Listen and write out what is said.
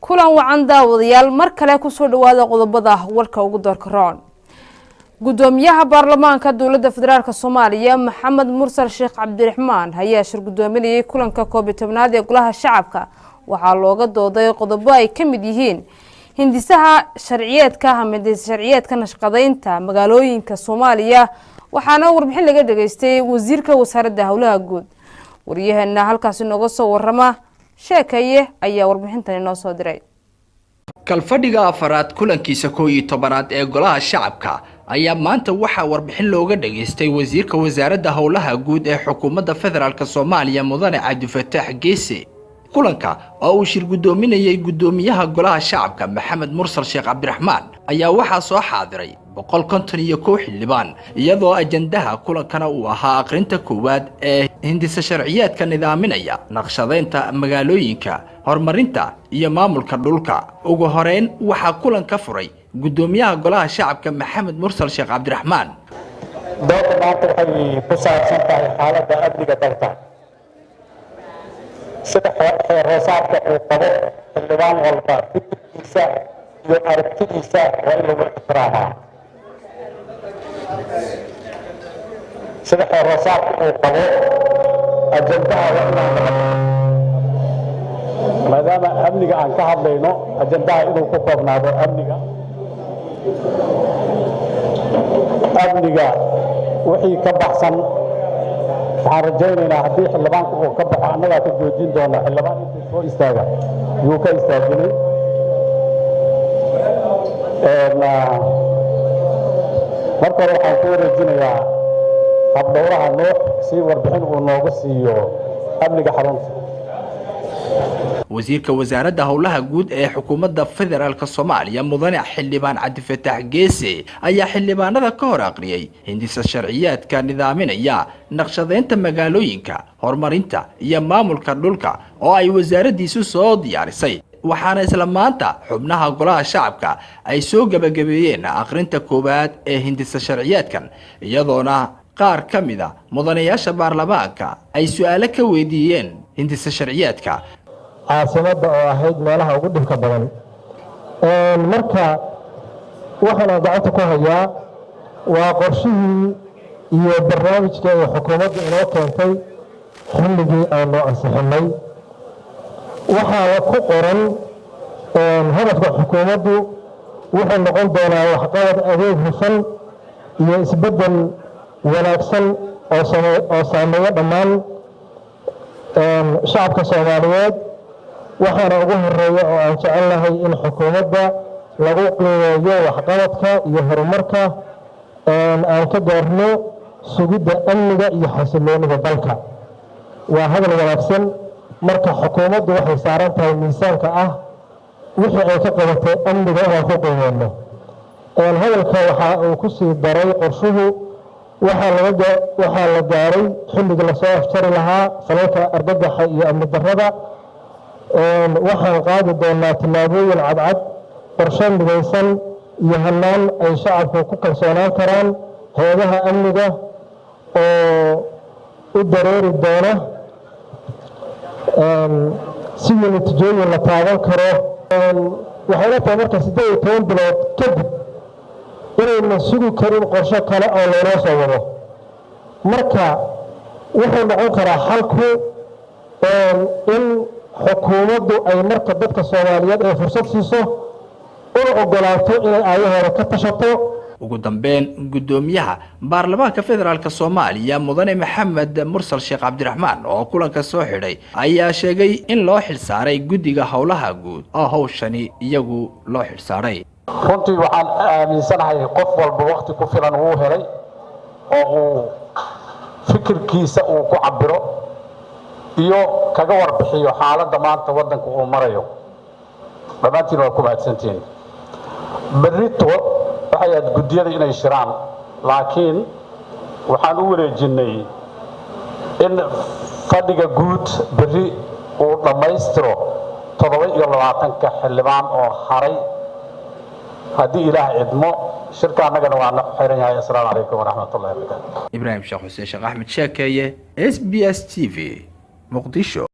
kulan wacan daawadayaal mar kale ku soo dhawaada qodobada warka ugu doorka roon gudoomiyaha baarlamaanka dowladda federaalka Soomaaliya Maxamed Mursal Sheekh Cabdiraxmaan ayaa shir gudoominayay kulanka 11aad ee golaha shacabka waxaa looga dooday qodobo ay ka mid yihiin hindisaha sharciyeedka nashqadeynta magaalooyinka Soomaaliya waxaana warbixin laga dhageystay wasiirka wasaaradda hawlaha guud wariyahana halkaas inooga soo warrama sheekaye ayaa warbixintan inoo soo diray kalfadhiga afaraad kulankiisa 11aad ee golaha shacabka ayaa maanta waxa warbixin looga dhageystay wasiirka wasaaradda hawlaha guud ee xukuumadda federaalka Soomaaliya Mudane Cabdifataax Geese kulanka oo uu shir gudoominayay gudoomiyaha golaha shacabka Maxamed Mursal Sheekh Cabdiraxmaan ayaa waxa soo xaadiray 151 xildhibaan iyadoo ajandaha kulankana uu ahaa aqrinta koowaad ee hindisa sharciyeedka nidaaminaya naqshadeynta magaalooyinka horumarinta iyo maamulka dhulka ugu horeyn waxa kulanka furay gudoomiyaha golaha shacabka Maxamed Mursal Sheekh Cabdiraxmaan doodda maanta waxay ku saabsan tahay xaaladda amniga dalka sida xeeroosaadka uu qabo xildhibaan walba fikirkiisa iyo aragtidiisa waa in lagu ixtiraamaa sida xeeroosaadka uu qabo ajandaha waa inaan maadaama amniga aan ka hadlayno ajandaha inuu ku koobnaado amniga wixii ka baxsan waxaan rajaynaynaa haddii xildhibaanku uu ka baxo annagaa ka joojin doona xildhibaan intuu soo istaaga yuu ka istaajinay marka hore waxaan ku wareejinayaa habdhowraha nuux si warbixin uu nooga siiyo amniga xarunta wasiirka wasaaradda hawlaha guud ee xukuumadda federaalka Soomaaliya Mudane xildhibaan Cabdifataax Geese ayaa xildhibaanada ka hor aqriyay hindisa sharciyeedka nidaaminaya naqshadeynta magaalooyinka horumarinta iyo maamulka dhulka oo ay wasaaraddiisu soo diyaarisay waxaana isla maanta xubnaha golaha shacabka ay soo gabagabeeyeen aqrinta koowaad ee hindisa sharciyeedkan iyadoona qaar ka mid ah mudanayaasha baarlamaanka ay su'aalo ka weydiiyeen hindisa sharciyeedka caasimada oo ahayd meelaha ugu dhibka badan marka waxaan gacanta ku hayaa waa qorshihii iyo barnaamijka ay xukuumadda inoo keentay xilligii aynu ansixinay waxaa ku qoran hadafka xukuumaddu wuxuu noqon doonaa waxqabad adeeg hufan iyo isbeddel wanaagsan oo saameeya dhammaan shacabka Soomaaliyeed waxaana ugu horeeya oo aan jecelnahay in xukuumadda lagu qiimeeyo waxqabadka iyo horumarka aan ka gaarno sugidda amniga iyo xasilloonida dalka waa hadal wanaagsan marka xukuumaddu waxay saaran tahay miisaanka ah wixii ay ka qabatay amniga inaan ku qiimeyno hadalka waxa uu ku sii daray qorshuhu waxaa la gaaray xilligii lasoo afjari lahaa falalka argagaxa iyo amni darrada waxaan qaadi doonaa tillaabooyin cadcad qorshe midaysan iyo hannaan ay shacabku ku kalsoonaan karaan hay'adaha amniga oo u dareeri doona sidii natiijooyin la taaban karo waxay la tahay marka 18 bilood kadib inayna sugi karin qorshe kale oo loo soo wado marka wuxuu noqon karaa xalku in xukuumaddu ay marka dadka Soomaaliyeed ee fursad siiso oo ogolaato inay ayahooda ka tashato ugu dambeyn gudoomiyaha baarlamaanka federaalka Soomaaliya Mudane Maxamed Mursal Sheekh Cabdiraxmaan oo kulanka soo xidhay ayaa sheegay in loo xilsaaray guddiga hawlaha guud oo hawshani iyagu loo xilsaaray runtii waxaan aaminsanahay qof walba waqti ku filan uu helay oo uu fikirkiisa uu ku cabiro iyo kaga warbixiyo xaaladda maanta wadanka uu marayo dhammaantiin waa ku mahadsantiin berrito waxay aad guddiyada inay shiraan laakiin waxaan u wareejinay in fadhiga guud berri uu dhammaystiro 27 xildhibaan oo haray haddii ilaah idmo shirka annagana waa xiran yahay assalaamu calaykum waraxmatullaahi wabarakaatuh Ibrahim Sheekh Xuseen Sheekh Axmed Sheekeeye SBS TV مقدشو